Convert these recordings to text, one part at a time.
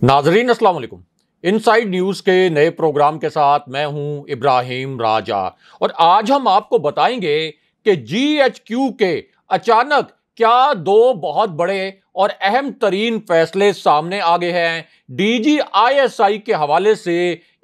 नाजरीन अस्सलाम वालेकुम। इनसाइड न्यूज़ के नए प्रोग्राम के साथ मैं हूं इब्राहिम राजा और आज हम आपको बताएंगे कि जीएचक्यू के अचानक क्या दो बहुत बड़े और अहम तरीन फैसले सामने आ गए हैं। डीजीआईएसआई के हवाले से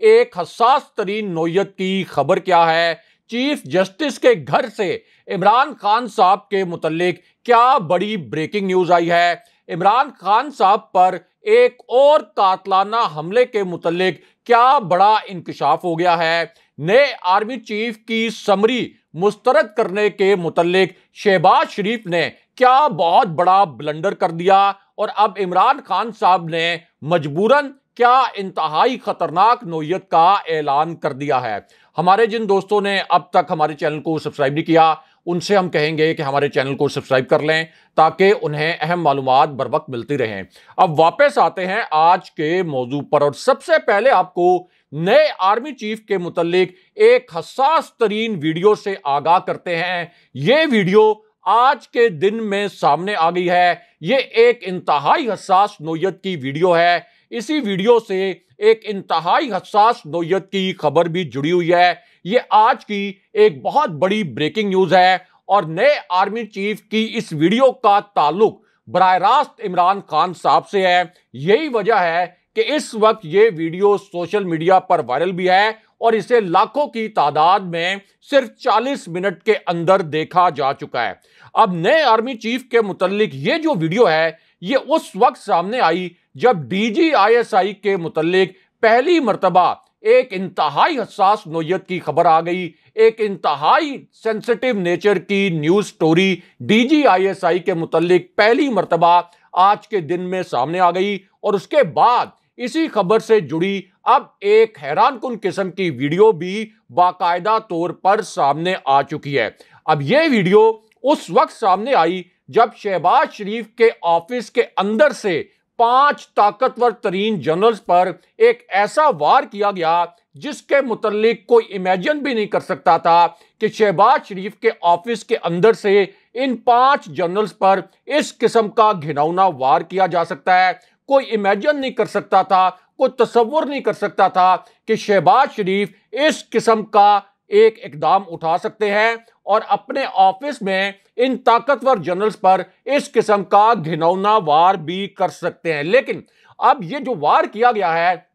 एक हसास तरीन नोयत की खबर क्या है। चीफ जस्टिस के घर से इमरान खान साहब के मुतल्लिक क्या बड़ी ब्रेकिंग न्यूज आई है। इमरान खान साहब पर एक और कातलाना हमले के मुतल्लिक क्या बड़ा इंकशाफ हो गया है। नए आर्मी चीफ की समरी मुस्तरद करने के मुतल्लिक शहबाज शरीफ ने क्या बहुत बड़ा ब्लंडर कर दिया और अब इमरान खान साहब ने मजबूरन क्या इंतहाई खतरनाक नोयत का ऐलान कर दिया है। हमारे जिन दोस्तों ने अब तक हमारे चैनल को सब्सक्राइब नहीं किया उनसे हम कहेंगे कि हमारे चैनल को सब्सक्राइब कर लें ताकि उन्हें अहम मालूमात बर वक्त मिलती रहें। अब वापस आते हैं आज के मौजू पर और सबसे पहले आपको नए आर्मी चीफ के मुतल्लिक एक हसास तरीन वीडियो से आगाह करते हैं। यह वीडियो आज के दिन में सामने आ गई है। यह एक इंतहाई हसास नोयत की वीडियो है। इसी वीडियो से एक इंतहाई हसास नोयत की खबर भी जुड़ी हुई है। यह आज की एक बहुत बड़ी ब्रेकिंग न्यूज है और नए आर्मी चीफ की इस वीडियो का ताल्लुक बराह रास्त इमरान खान साहब से है। यही वजह है कि इस वक्त यह वीडियो सोशल मीडिया पर वायरल भी है और इसे लाखों की तादाद में सिर्फ 40 मिनट के अंदर देखा जा चुका है। अब नए आर्मी चीफ के मुतल्लिक ये जो वीडियो है ये उस वक्त सामने आई जब डीजीआईएसआई के मुतल्लिक पहली मर्तबा एक इंतहाई हसास नोयत की खबर आ गई। एक इंतहाई सेंसिटिव नेचर की न्यूज स्टोरी डीजीआईएसआई के मुतल्लिक पहली मर्तबा आज के दिन में सामने आ गई और उसके बाद इसी खबर से जुड़ी अब एक हैरानकुन किस्म की वीडियो भी बाकायदा तौर पर सामने आ चुकी है। अब यह वीडियो उस वक्त सामने आई जब शहबाज शरीफ के ऑफिस के अंदर से 5 ताकतवर तरीन जनरल्स पर एक ऐसा वार किया गया जिसके मुतल्लिक कोई इमेजिन भी नहीं कर सकता था कि शहबाज शरीफ के ऑफिस के अंदर से इन 5 जनरल्स पर इस किस्म का घिनौना वार किया जा सकता है। कोई इमेजिन नहीं कर सकता था, कोई तसव्वुर नहीं कर सकता था कि शहबाज शरीफ इस किस्म का एक इकदाम उठा सकते हैं और अपने ऑफिस में इन ताकतवर जनरल्स पर इस किस्म का घिनौना वार भी कर सकते हैं। लेकिन अब ये जो वार किया गया है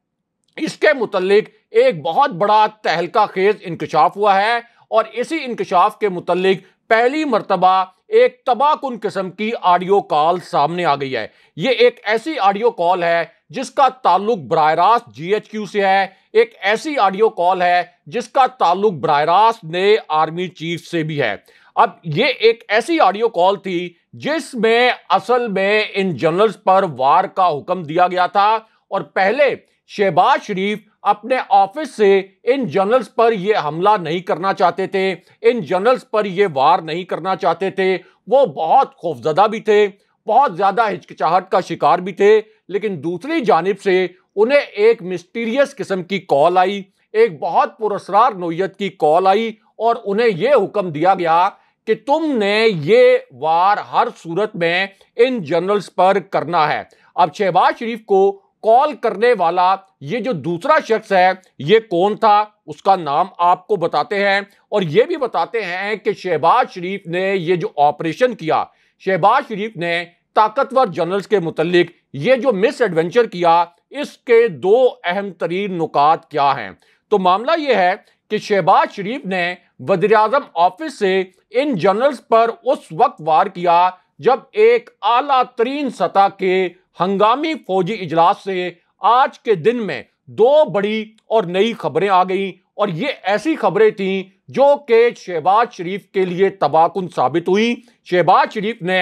इसके मुतल्लिक एक बहुत बड़ा तहलका खेज इंकशाफ हुआ है और इसी इंकशाफ के मुतल्लिक पहली मर्तबा एक तबाहकुन किस्म की ऑडियो कॉल सामने आ गई है। ये एक ऐसी ऑडियो कॉल है जिसका ताल्लुक बराह रास्त जीएचक्यू से है। एक ऐसी ऑडियो कॉल है जिसका ताल्लुक बराह रास्त नए आर्मी चीफ से भी है। अब ये एक ऐसी ऑडियो कॉल थी जिसमें असल में इन जनरल्स पर वार का हुक्म दिया गया था और पहले शहबाज शरीफ अपने ऑफिस से इन जनरल्स पर यह हमला नहीं करना चाहते थे, इन जनरल्स पर यह वार नहीं करना चाहते थे। वो बहुत खौफजदा भी थे, बहुत ज्यादा हिचकिचाहट का शिकार भी थे। लेकिन दूसरी जानिब से उन्हें एक मिस्टीरियस किस्म की कॉल आई, एक बहुत पुरस्कार नोयत की कॉल आई और उन्हें यह हुक्म दिया गया कि तुमने ये वार हर सूरत में इन जनरल्स पर करना है। अब शहबाज शरीफ को कॉल करने वाला ये जो दूसरा शख्स है ये कौन था उसका नाम आपको बताते हैं और ये भी बताते हैं कि शहबाज शरीफ ने ये जो ऑपरेशन किया, शहबाज शरीफ ने ताकतवर जनरल्स के मुतल्लिक ये जो मिस एडवेंचर किया इसके 2 अहम तरीन नुकात क्या हैं। तो मामला यह है कि शहबाज शरीफ ने वज़ीर आज़म ऑफिस से इन जनरल्स पर उस वक्त वार किया जब एक आला तरीन सतह के हंगामी फौजी इजलास से आज के दिन में 2 बड़ी और नई खबरें आ गई और ये ऐसी खबरें थीं जो कि शहबाज शरीफ के लिए तबाहकुन साबित हुई। शहबाज शरीफ ने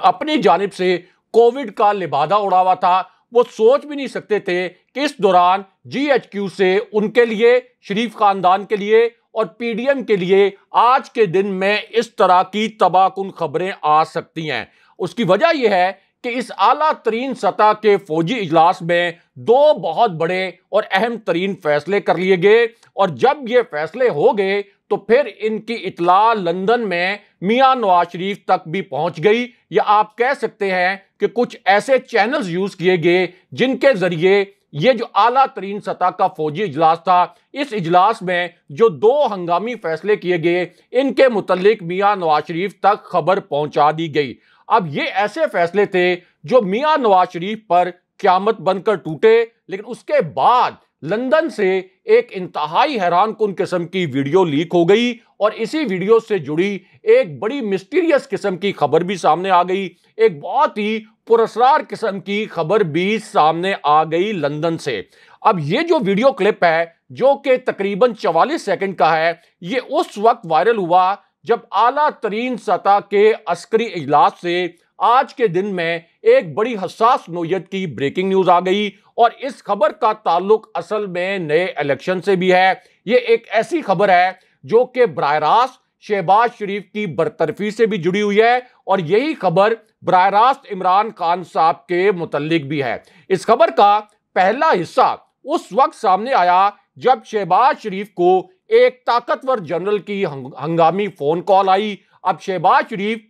अपनी जानिब से कोविड का लिबादा उड़ा हुआ था। वो सोच भी नहीं सकते थे कि इस दौरान जीएचक्यू से उनके लिए, शरीफ खानदान के लिए और पीडीएम के लिए आज के दिन में इस तरह की तबाहकुन खबरें आ सकती हैं। उसकी वजह यह है कि इस आला तरीन सतह के फौजी इजलास में दो बहुत बड़े और अहम तरीन फैसले कर लिए गए, और जब ये फैसले हो गए तो फिर इनकी इतला लंदन में मियां नवाज शरीफ तक भी पहुंच गई, या आप कह सकते हैं कि कुछ ऐसे चैनल्स यूज किए गए जिनके जरिए ये जो आला तरीन सतह का फौजी इजलास था, इस इजलास में जो दो हंगामी फैसले किए गए, इनके मुतल्लिक मियां नवाज शरीफ तक खबर पहुंचा दी गई। अब ये ऐसे फैसले थे जो मियां नवाज शरीफ पर क़यामत बनकर टूटे, लेकिन उसके बाद लंदन से एक इंतहाई हैरानकुन किस्म की वीडियो लीक हो गई, और इसी वीडियो से जुड़ी एक बड़ी मिस्टीरियस किस्म की खबर भी सामने आ गई। एक बहुत ही पुरस्कार किस्म की खबर भी सामने आ गई लंदन से। अब ये जो वीडियो क्लिप है, जो कि तकरीबन 44 सेकंड का है, ये उस वक्त वायरल हुआ जब आला तरीन सतह के अस्करी इजलास से आज के दिन में एक बड़ी हसास नोयत की ब्रेकिंग न्यूज आ गई, और इस खबर का ताल्लुक असल में नए इलेक्शन से भी है। ये एक ऐसी खबर है जो कि बराह रास्त शहबाज शरीफ की बरतरफी से भी जुड़ी हुई है, और यही खबर बराह रास्त इमरान खान साहब के मुतल्लिक भी है। इस खबर का पहला हिस्सा उस वक्त सामने आया जब शहबाज शरीफ को एक ताकतवर जनरल की हंगामी फोन कॉल आई। अब शहबाज शरीफ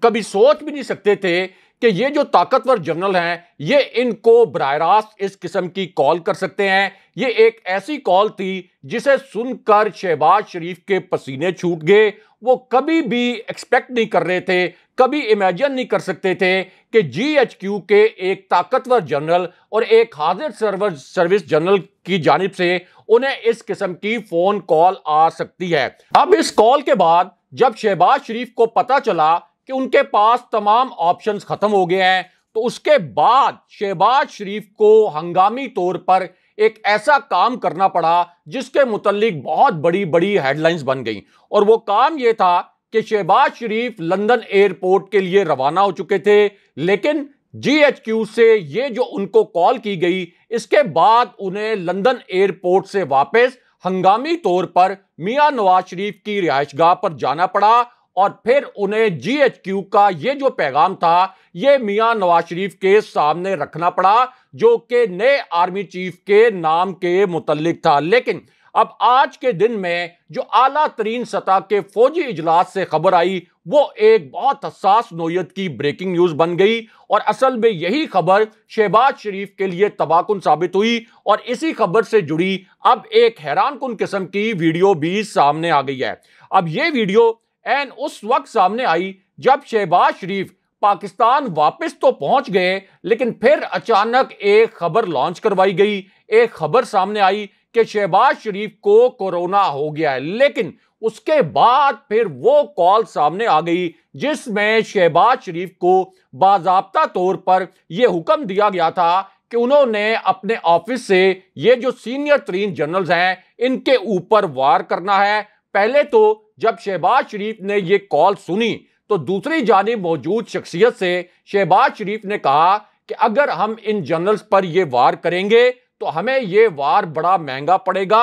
कभी सोच भी नहीं सकते थे कि ये जो ताकतवर जनरल हैं, ये इनको बराह रास्त इस किस्म की कॉल कर सकते हैं। ये एक ऐसी कॉल थी जिसे सुनकर शहबाज शरीफ के पसीने छूट गए। वो कभी भी एक्सपेक्ट नहीं कर रहे थे, कभी इमेजिन नहीं कर सकते थे कि GHQ के एक ताकतवर जनरल और एक हाजिर सर्विस जनरल की जानिब से उन्हें इस किस्म की फोन कॉल आ सकती है। अब इस कॉल के बाद जब शहबाज शरीफ को पता चला कि उनके पास तमाम ऑप्शंस खत्म हो गए हैं, तो उसके बाद शहबाज शरीफ को हंगामी तौर पर एक ऐसा काम करना पड़ा जिसके मुतल्लिक बहुत बड़ी बड़ी हेडलाइंस बन गई। और वो काम ये था कि शहबाज शरीफ लंदन एयरपोर्ट के लिए रवाना हो चुके थे, लेकिन GHQ से ये जो उनको कॉल की गई, इसके बाद उन्हें लंदन एयरपोर्ट से वापस हंगामी तौर पर मियां नवाज शरीफ की रिहाइशगाह पर जाना पड़ा, और फिर उन्हें GHQ का ये जो पैगाम था, ये मियां नवाज शरीफ के सामने रखना पड़ा, जो कि नए आर्मी चीफ के नाम के मुतल्लिक था। लेकिन अब आज के दिन में जो आला तरीन सतह के फौजी इजलास से खबर आई, वो एक बहुत हसास नोयत की ब्रेकिंग न्यूज बन गई, और असल में यही खबर शहबाज शरीफ के लिए तबाहकुन साबित हुई। और इसी खबर से जुड़ी अब एक हैरानकुन किस्म की वीडियो भी सामने आ गई है। अब ये वीडियो एन उस वक्त सामने आई जब शहबाज शरीफ पाकिस्तान वापस तो पहुंच गए, लेकिन फिर अचानक एक खबर लॉन्च करवाई गई। एक खबर सामने आई कि शहबाज शरीफ को कोरोना हो गया है, लेकिन उसके बाद फिर वो कॉल सामने आ गई जिसमें शहबाज शरीफ को बाज़ाब्ता तौर पर यह हुक्म दिया गया था कि उन्होंने अपने ऑफिस से ये जो सीनियर तरीन जनरल्स हैं, इनके ऊपर वार करना है। पहले तो जब शहबाज शरीफ ने ये कॉल सुनी, तो दूसरी जानिब मौजूद शख्सियत से शहबाज शरीफ ने कहा कि अगर हम इन जनरल्स पर ये वार करेंगे तो हमें ये वार बड़ा महंगा पड़ेगा।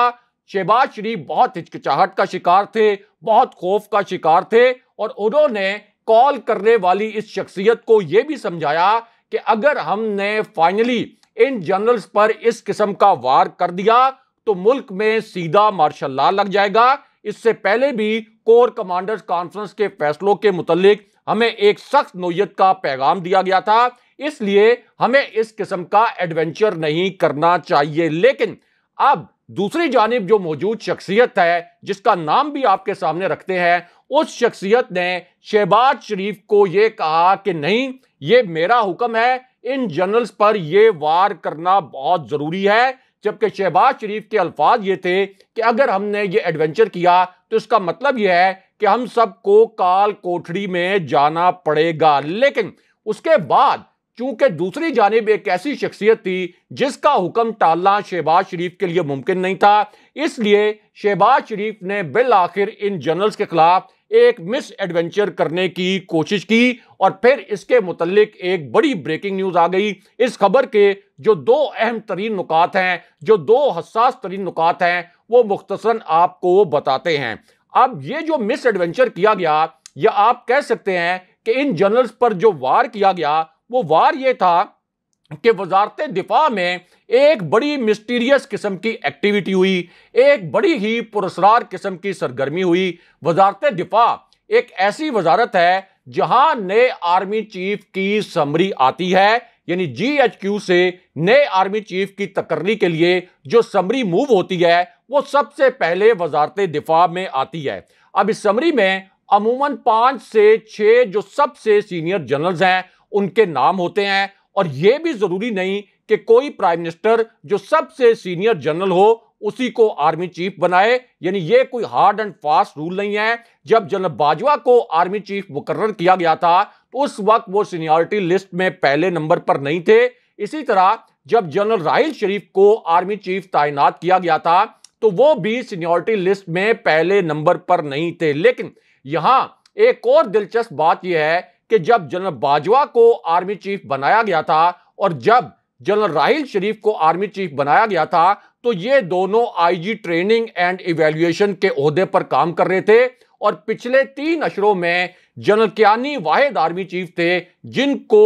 शहबाज शरीफ बहुत हिचकिचाहट का शिकार थे, बहुत खौफ का शिकार थे, और उन्होंने कॉल करने वाली इस शख्सियत को यह भी समझाया कि अगर हमने फाइनली इन जनरल्स पर इस किस्म का वार कर दिया तो मुल्क में सीधा मार्शल लॉ लग जाएगा। इससे पहले भी कोर कमांडर्स कॉन्फ्रेंस के फैसलों के मुतालिक हमें एक सख्त नोयत का पैगाम दिया गया था, इसलिए हमें इस किस्म का एडवेंचर नहीं करना चाहिए। लेकिन अब दूसरी जानिब जो मौजूद शख्सियत है, जिसका नाम भी आपके सामने रखते हैं, उस शख्सियत ने शहबाज शरीफ को यह कहा कि नहीं, ये मेरा हुक्म है, इन जनरल्स पर यह वार करना बहुत जरूरी है। जबकि शहबाज शरीफ के अल्फाज ये थे कि अगर हमने ये एडवेंचर किया तो इसका मतलब यह है कि हम सबको काल कोठरी में जाना पड़ेगा। लेकिन उसके बाद चूंकि दूसरी जानिब एक ऐसी शख्सियत थी जिसका हुक्म टालना शहबाज शरीफ के लिए मुमकिन नहीं था, इसलिए शहबाज शरीफ ने बिल आखिर इन जनरल्स के खिलाफ एक मिस एडवेंचर करने की कोशिश की, और फिर इसके मुतल्लिक एक बड़ी ब्रेकिंग न्यूज आ गई। इस खबर के जो दो अहम तरीन नुकात हैं, जो दो हसास तरीन नुकात हैं, वो मुख्तसरन आपको बताते हैं। अब ये जो मिस एडवेंचर किया गया, या आप कह सकते हैं कि इन जनरल्स पर जो वार किया गया, वो वार ये था कि वजारत दिफा में एक बड़ी मिस्टीरियस किस्म की एक्टिविटी हुई, एक बड़ी ही पुरस्कार किस्म की सरगर्मी हुई। वजारत दिफा एक ऐसी वजारत है जहां नए आर्मी चीफ की समरी आती है, यानी GHQ से नए आर्मी चीफ की तकर्री के लिए जो समरी मूव होती है वो सबसे पहले वजारत दिफा में आती है। अब इस समरी में अमूमन 5 से 6 जो सबसे सीनियर जनरल्स हैं उनके नाम होते हैं, और यह भी जरूरी नहीं कि कोई प्राइम मिनिस्टर जो सबसे सीनियर जनरल हो उसी को आर्मी चीफ बनाए, यानी यह कोई हार्ड एंड फास्ट रूल नहीं है। जब जनरल बाजवा को आर्मी चीफ मुकर्रर किया गया था तो उस वक्त वो सीनियरिटी लिस्ट में पहले नंबर पर नहीं थे। इसी तरह जब जनरल राहिल शरीफ को आर्मी चीफ तैनात किया गया था तो वो भी सीनियरिटी लिस्ट में पहले नंबर पर नहीं थे। लेकिन यहां एक और दिलचस्प बात यह है कि जब जनरल बाजवा को आर्मी चीफ बनाया गया था और जब जनरल राहिल शरीफ को आर्मी चीफ बनाया गया था तो ये दोनों IG ट्रेनिंग एंड इवैल्यूएशन के ओहदे पर काम कर रहे थे, और पिछले 3 अशरों में जनरल कियानी वाहिद आर्मी चीफ थे जिनको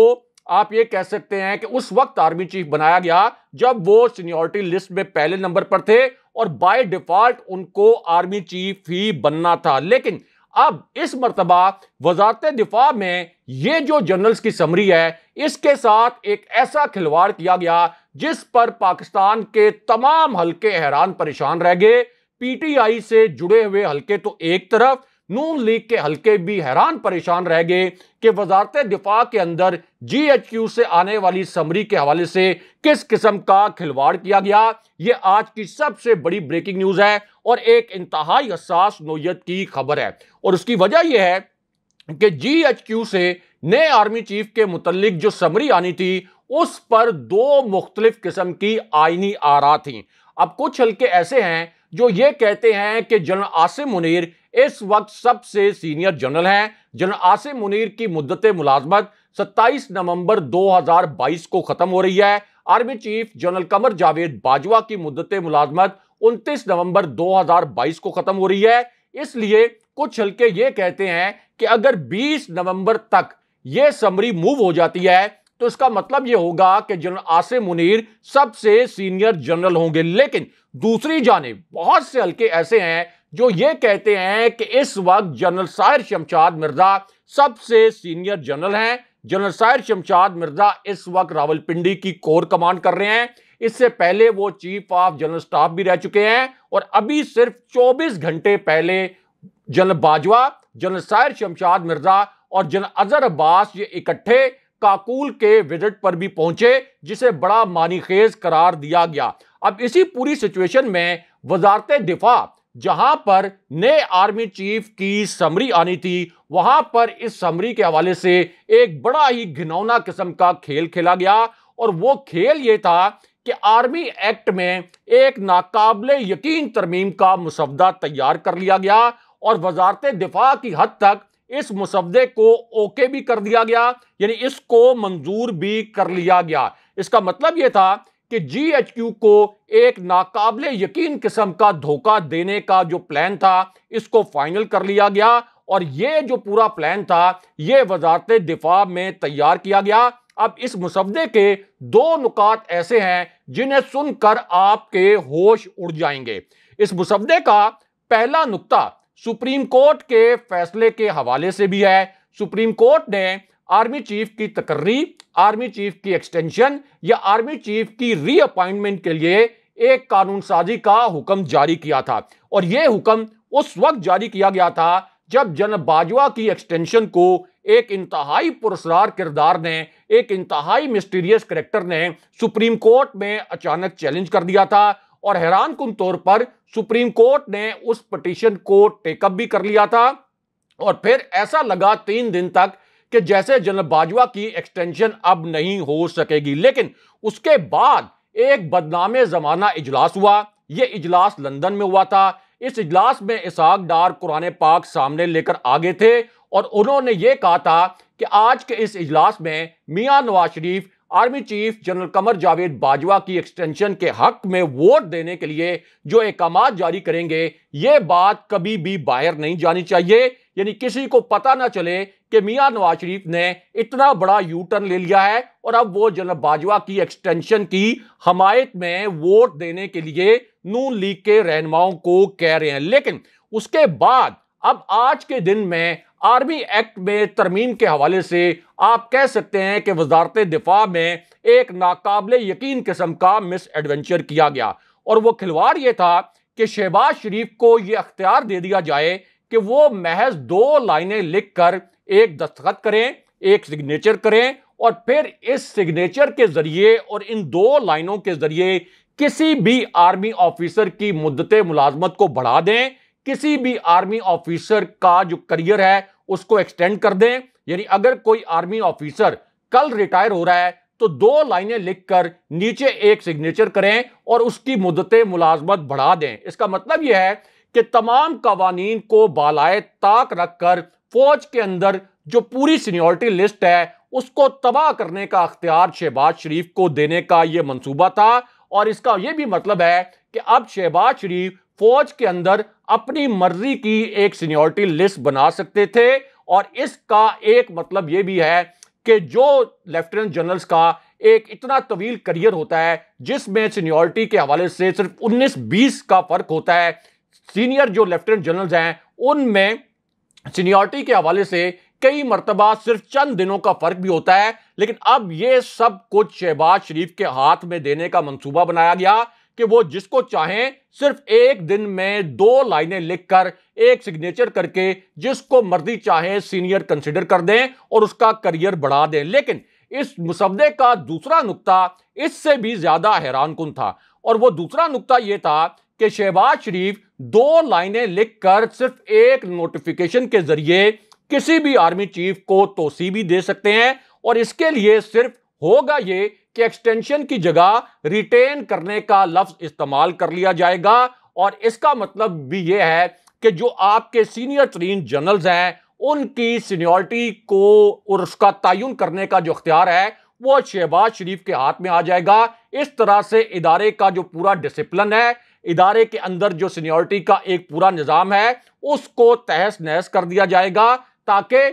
आप ये कह सकते हैं कि उस वक्त आर्मी चीफ बनाया गया जब वो सीनियरिटी लिस्ट में पहले नंबर पर थे और बाय डिफॉल्ट उनको आर्मी चीफ ही बनना था। लेकिन अब इस मर्तबा वजारत दिफा में ये जो जनरल्स की समरी है इसके साथ एक ऐसा खिलवाड़ किया गया जिस पर पाकिस्तान के तमाम हलके हैरान परेशान रह गए। PTI से जुड़े हुए हलके तो एक तरफ, नून लीग के हलके भी हैरान परेशान रह गए कि वजारत दिफा के अंदर GHQ से आने वाली समरी के हवाले से किस किस्म का खिलवाड़ किया गया। यह आज की सबसे बड़ी ब्रेकिंग न्यूज है और एक इंतहाई हसास नोयत की खबर है, और उसकी वजह यह है कि GHQ से नए आर्मी चीफ के मुतल्लिक जो समरी आनी थी उस पर 2 मुख्तलिफ किस्म की आईनी आरा थी। अब कुछ हलके ऐसे हैं जो ये कहते हैं कि जनरल आसिम मुनीर इस वक्त सबसे सीनियर जनरल हैं। जनरल आसिम मुनीर की मुद्दत मुलाजमत 27 नवंबर 2022 को खत्म हो रही है। Army chief general Qamar Javed Bajwa की मुद्दत मुलाजमत 29 नवंबर 2022 को खत्म हो रही है। इसलिए कुछ हलके ये कहते हैं कि अगर 20 नवंबर तक यह समरी मूव हो जाती है तो इसका मतलब यह होगा कि जनरल आसिम मुनीर सबसे सीनियर जनरल होंगे। लेकिन दूसरी जानिब बहुत से हलके ऐसे हैं जो ये कहते हैं कि इस वक्त जनरल साहिर शमशाद मिर्जा सबसे सीनियर जनरल हैं। जनरल साहिर शमशाद मिर्जा इस वक्त रावलपिंडी की कोर कमांड कर रहे हैं। इससे पहले वो चीफ ऑफ जनरल स्टाफ भी रह चुके हैं, और अभी सिर्फ 24 घंटे पहले जनरल बाजवा, जनरल साहिर शमशाद मिर्जा और जनरल अजहर अब्बास ये इकट्ठे काकूल के विजिट पर भी पहुंचे, जिसे बड़ा मानीखेज करार दिया गया। अब इसी पूरी सिचुएशन में वजारत दिफा जहां पर नए आर्मी चीफ की समरी आनी थी वहां पर इस समरी के हवाले से एक बड़ा ही घिनौना किस्म का खेल खेला गया, और वो खेल ये था कि आर्मी एक्ट में एक नाकाबिले यकीन तरमीम का मुसवदा तैयार कर लिया गया और वजारत दिफा की हद तक इस मुसवदे को ओके भी कर दिया गया, यानी इसको मंजूर भी कर लिया गया। इसका मतलब यह था कि GHQ को एक नाकाबिले यकीन किस्म का धोखा देने का जो प्लान था इसको फाइनल कर लिया गया, और यह जो पूरा प्लान था यह वजारत दिफा में तैयार किया गया। अब इस मुसवदे के 2 नुकात ऐसे हैं जिन्हें सुनकर आपके होश उड़ जाएंगे। इस मुसवदे का पहला नुक्ता सुप्रीम कोर्ट के फैसले के हवाले से भी है। सुप्रीम कोर्ट ने आर्मी चीफ की तकर्री, आर्मी चीफ की एक्सटेंशन या आर्मी चीफ की रीअपॉइंटमेंट के लिए एक कानून साजी का हुक्म जारी किया था, और यह हुक्म उस वक्त जारी किया गया था जब जनरल बाजवा की एक्सटेंशन को एक इंतहाई पुरस्कार किरदार ने, एक इंतहाई मिस्टीरियस कैरेक्टर ने सुप्रीम कोर्ट में अचानक चैलेंज कर दिया था, और हैरान कुन तौर पर सुप्रीम कोर्ट ने उस पिटीशन को टेकअप भी कर लिया था। और फिर ऐसा लगा 3 दिन तक कि जैसे जनरल बाजवा की एक्सटेंशन अब नहीं हो सकेगी। लेकिन उसके बाद एक बदनामे जमाना इजलास हुआ। यह इजलास लंदन में हुआ था। इस इजलास में इसहाक डार कुरान पाक सामने लेकर आ गए थे, और उन्होंने यह कहा था कि आज के इस इजलास में मियां Nawaz Sharif army chief general Qamar Javed Bajwa की एक्सटेंशन के हक में वोट देने के लिए जो अहकाम जारी करेंगे, यह बात कभी भी बाहर नहीं जानी चाहिए। यानी किसी को पता ना चले कि मियां नवाज शरीफ ने इतना बड़ा यू टर्न ले लिया है और अब वो जनरल बाजवा की एक्सटेंशन की हमायत में वोट देने के लिए नून लीग के रहनुमाओं को कह रहे हैं। लेकिन उसके बाद अब आज के दिन में आर्मी एक्ट में तरमीम के हवाले से आप कह सकते हैं कि वजारत दिफा में एक नाकाबिले यकीन किस्म का मिस एडवेंचर किया गया। और वो खिलवाड़ ये था कि शहबाज शरीफ को यह अख्तियार दे दिया जाए कि वो महज 2 लाइनें लिखकर एक दस्तखत करें, एक सिग्नेचर करें और फिर इस सिग्नेचर के जरिए और इन 2 लाइनों के जरिए किसी भी आर्मी ऑफिसर की मुद्दत मुलाजमत को बढ़ा दें, किसी भी आर्मी ऑफिसर का जो करियर है उसको एक्सटेंड कर दें। यानी अगर कोई आर्मी ऑफिसर कल रिटायर हो रहा है तो 2 लाइनें लिखकर नीचे एक सिग्नेचर करें और उसकी मुद्दत मुलाजमत बढ़ा दें। इसका मतलब यह है कि तमाम कवानीन को बालाए ताक रखकर फौज के अंदर जो पूरी सीनियरिटी लिस्ट है उसको तबाह करने का अख्तियार शहबाज शरीफ को देने का यह मंसूबा था। और इसका यह भी मतलब है कि अब शहबाज शरीफ फौज के अंदर अपनी मर्जी की एक सीनियरिटी लिस्ट बना सकते थे। और इसका एक मतलब यह भी है कि जो लेफ्टिनेंट जनरल्स का एक इतना तवील करियर होता है जिसमें सीनियरिटी के हवाले से सिर्फ 19-20 का फर्क होता है, सीनियर जो लेफ्टिनेंट जनरल्स हैं उनमें सीनियरिटी के हवाले से कई मर्तबा सिर्फ चंद दिनों का फर्क भी होता है। लेकिन अब यह सब कुछ शहबाज शरीफ के हाथ में देने का मंसूबा बनाया गया कि वो जिसको चाहें सिर्फ एक दिन में 2 लाइनें लिखकर एक सिग्नेचर करके जिसको मर्जी चाहे सीनियर कंसिडर कर दें और उसका करियर बढ़ा दें। लेकिन इस मुसद्दे का दूसरा नुक्ता इससे भी ज्यादा हैरानकुन था और वो दूसरा नुक्ता यह था कि शहबाज शरीफ 2 लाइनें लिखकर सिर्फ एक नोटिफिकेशन के जरिए किसी भी आर्मी चीफ को तोसी भी दे सकते हैं और इसके लिए सिर्फ होगा ये कि एक्सटेंशन की जगह रिटेन करने का लफ्ज इस्तेमाल कर लिया जाएगा। और इसका मतलब भी यह है कि जो आपके सीनियर तरीन जनरल्स हैं उनकी सीनियरिटी को और उसका तयन करने का जो अख्तियार है वो शहबाज शरीफ के हाथ में आ जाएगा। इस तरह से इदारे का जो पूरा डिसिप्लिन है, इदारे के अंदर जो सीनियरिटी का एक पूरा निजाम है उसको तहस नहस कर दिया जाएगा ताकि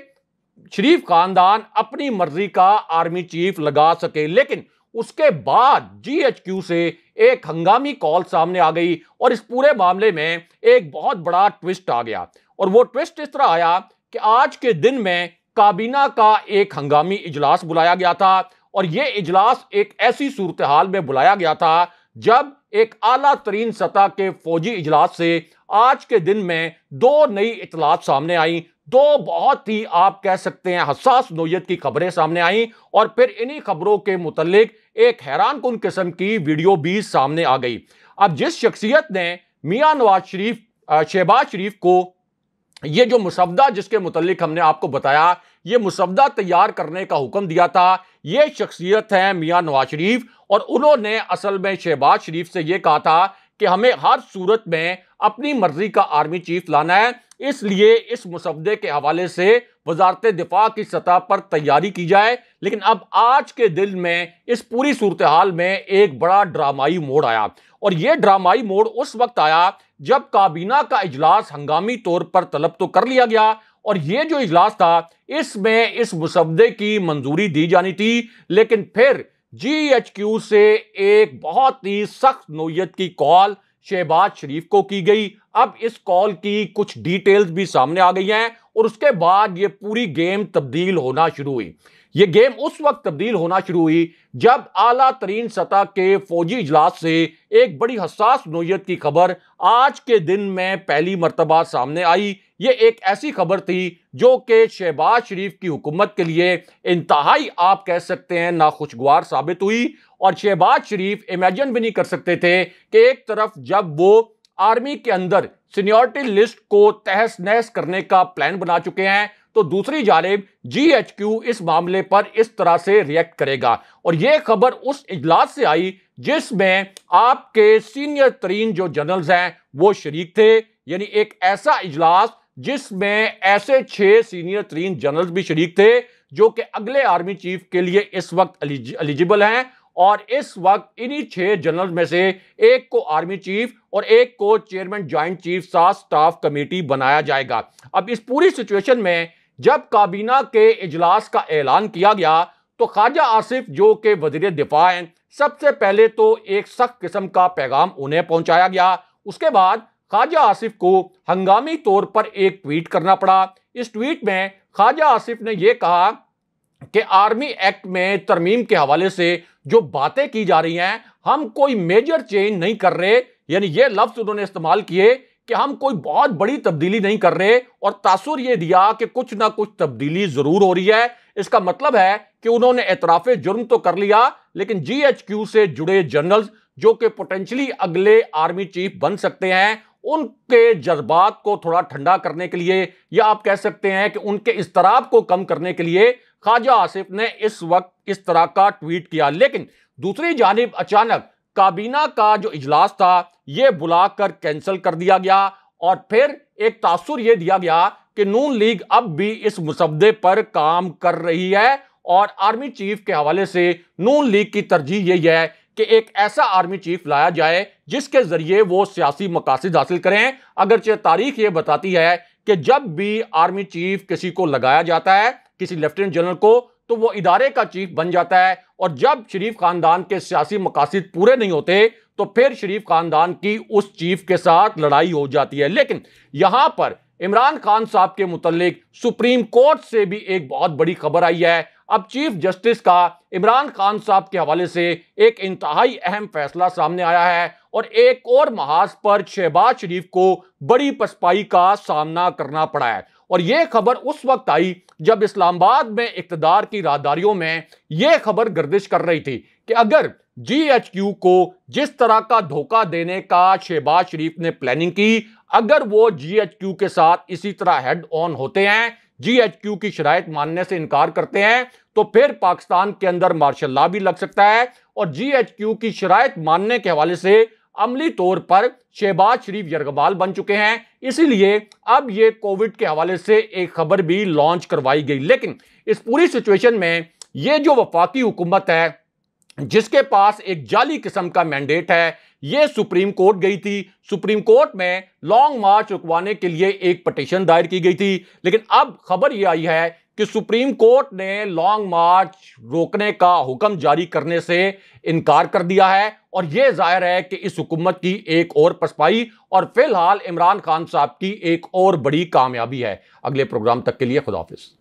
शरीफ खानदान अपनी मर्जी का आर्मी चीफ लगा सके। लेकिन उसके बाद जीएचक्यू से एक हंगामी कॉल सामने आ गई और इस पूरे मामले में एक बहुत बड़ा ट्विस्ट आ गया। और वो ट्विस्ट इस तरह आया कि आज के दिन में काबीना का एक हंगामी इजलास बुलाया गया था और यह इजलास एक ऐसी सूरत हाल में बुलाया गया था जब एक आला तरीन सतह के फौजी इजलास से आज के दिन में 2 नई इतलात सामने आई, 2 बहुत ही आप कह सकते हैं हसास नोयत की खबरें सामने आई और फिर इन्हीं खबरों के मुतालिक एक हैरानकुन किस्म की वीडियो भी सामने आ गई। अब जिस शख्सियत ने मियां नवाज शरीफ शहबाज शरीफ को ये जो मुसवदा जिसके मुतालिक हमने आपको बताया ये मुसवदा तैयार करने का हुक्म दिया था, ये शख्सियत है मियां नवाज शरीफ। और उन्होंने असल में शहबाज शरीफ से ये कहा था कि हमें हर सूरत में अपनी मर्जी का आर्मी चीफ लाना है, इसलिए इस मुसवदे के हवाले से वजारत दिफा की सतह पर तैयारी की जाए। लेकिन अब आज के दिन में इस पूरी सूरत हाल में एक बड़ा ड्रामाई मोड़ आया और यह ड्रामाई मोड़ उस वक्त आया जब काबीना का इजलास हंगामी तौर पर तलब तो कर लिया गया और यह जो इजलास था इसमें इस मुसवदे की मंजूरी दी जानी थी। लेकिन फिर जीएचक्यू से एक बहुत ही सख्त नोयत की कॉल शहबाज शरीफ को की गई। अब इस कॉल की कुछ डिटेल्स भी सामने आ गई हैं और उसके बाद ये पूरी गेम तब्दील होना शुरू हुई। ये गेम उस वक्त तब्दील होना शुरू हुई जब आला तरीन सतह के फौजी इजलास से एक बड़ी हसास नोयत की खबर आज के दिन में पहली मर्तबा सामने आई। ये एक ऐसी खबर थी जो कि शहबाज शरीफ की हुकूमत के लिए इंतहाई आप कह सकते हैं नाखुशगवार साबित हुई। और शहबाज शरीफ इमेजिन भी नहीं कर सकते थे कि एक तरफ जब वो आर्मी के अंदर सीनियरिटी लिस्ट को तहस नहस करने का प्लान बना चुके हैं तो दूसरी जानिब जीएचक्यू इस मामले पर इस तरह से रिएक्ट करेगा। और यह खबर उस इजलास से आई जिसमें आपके सीनियर तरीन जो जनरल्स हैं वो शरीक थे। यानी एक ऐसा इजलास जिसमें ऐसे 6 सीनियर तरीन जनरल्स भी शरीक थे जो कि अगले आर्मी चीफ के लिए इस वक्त एलिजिबल हैं, और इस वक्त इन्हीं 6 जनरल में से एक को आर्मी चीफ और एक को chairman joint chief of staff committee बनाया जाएगा। अब इस पूरी सिचुएशन में जब काबीना के इजलास का ऐलान किया गया तो ख्वाजा आसिफ जो कि वजीर दिफा हैं, सबसे पहले तो एक सख्त किस्म का पैगाम उन्हें पहुंचाया गया। उसके बाद ख्वाजा आसिफ को हंगामी तौर पर एक ट्वीट करना पड़ा। इस ट्वीट में ख्वाजा आसिफ ने यह कहा कि आर्मी एक्ट में तरमीम के हवाले से जो बातें की जा रही हैं, हम कोई मेजर चेंज नहीं कर रहे, यानी यह लफ्ज उन्होंने इस्तेमाल किए कि हम कोई बहुत बड़ी तब्दीली नहीं कर रहे, और तासुर यह दिया कि कुछ ना कुछ तब्दीली जरूर हो रही है। इसका मतलब है कि उन्होंने एतराफे जुर्म तो कर लिया, लेकिन GHQ से जुड़े जनरल्स जो कि पोटेंशियली अगले आर्मी चीफ बन सकते हैं, उनके जज्बात को थोड़ा ठंडा करने के लिए, या आप कह सकते हैं कि उनके इस्तराब को कम करने के लिए ख्वाजा आसिफ ने इस वक्त इस तरह का ट्वीट किया। लेकिन दूसरी जानिब अचानक काबीना का जो इजलास था यह बुलाकर कैंसिल कर दिया गया, और फिर एक तासुर यह दिया गया कि नून लीग अब भी इस मुसद्दे पर काम कर रही है, और आर्मी चीफ के हवाले से नून लीग की तरजीह यही है कि एक ऐसा आर्मी चीफ लाया जाए जिसके जरिए वो सियासी मकासद हासिल करें। अगरचे तारीख ये बताती है कि जब भी आर्मी चीफ किसी को लगाया जाता है, किसी लेफ्टिनेंट जनरल को, तो वो इदारे का चीफ बन जाता है, और जब शरीफ खानदान के सियासी मकासद पूरे नहीं होते तो फिर शरीफ खानदान की उस चीफ के साथ लड़ाई हो जाती है। लेकिन यहां पर इमरान खान साहब के मुतल्लिक सुप्रीम कोर्ट से भी एक बहुत बड़ी खबर आई है। अब चीफ जस्टिस का इमरान खान साहब के हवाले से एक इंतहाई अहम फैसला सामने आया है, और एक और महाज पर शहबाज शरीफ को बड़ी पसपाई का सामना करना पड़ा है। और यह खबर उस वक्त आई जब इस्लामाबाद में इक्तदार की राहदारियों में यह खबर गर्दिश कर रही थी कि अगर GHQ को जिस तरह का धोखा देने का शहबाज शरीफ ने प्लानिंग की, अगर वो GHQ के साथ इसी तरह हेड ऑन होते हैं, GHQ की शराइत मानने से इनकार करते हैं, तो फिर पाकिस्तान के अंदर मार्शल लॉ भी लग सकता है, और GHQ की शराइत मानने के हवाले से अमली तौर पर शहबाज शरीफ यरगमाल बन चुके हैं। इसीलिए अब ये कोविड के हवाले से एक खबर भी लॉन्च करवाई गई। लेकिन इस पूरी सिचुएशन में ये जो वफाकी हुकूमत है जिसके पास एक जाली किस्म का मैंडेट है, ये सुप्रीम कोर्ट गई थी। सुप्रीम कोर्ट में लॉन्ग मार्च रुकवाने के लिए एक पटिशन दायर की गई थी, लेकिन अब खबर यह आई है कि सुप्रीम कोर्ट ने लॉन्ग मार्च रोकने का हुक्म जारी करने से इनकार कर दिया है, और यह जाहिर है कि इस हुकूमत की एक और पसपाई और फिलहाल इमरान खान साहब की एक और बड़ी कामयाबी है। अगले प्रोग्राम तक के लिए खुदा हाफिज।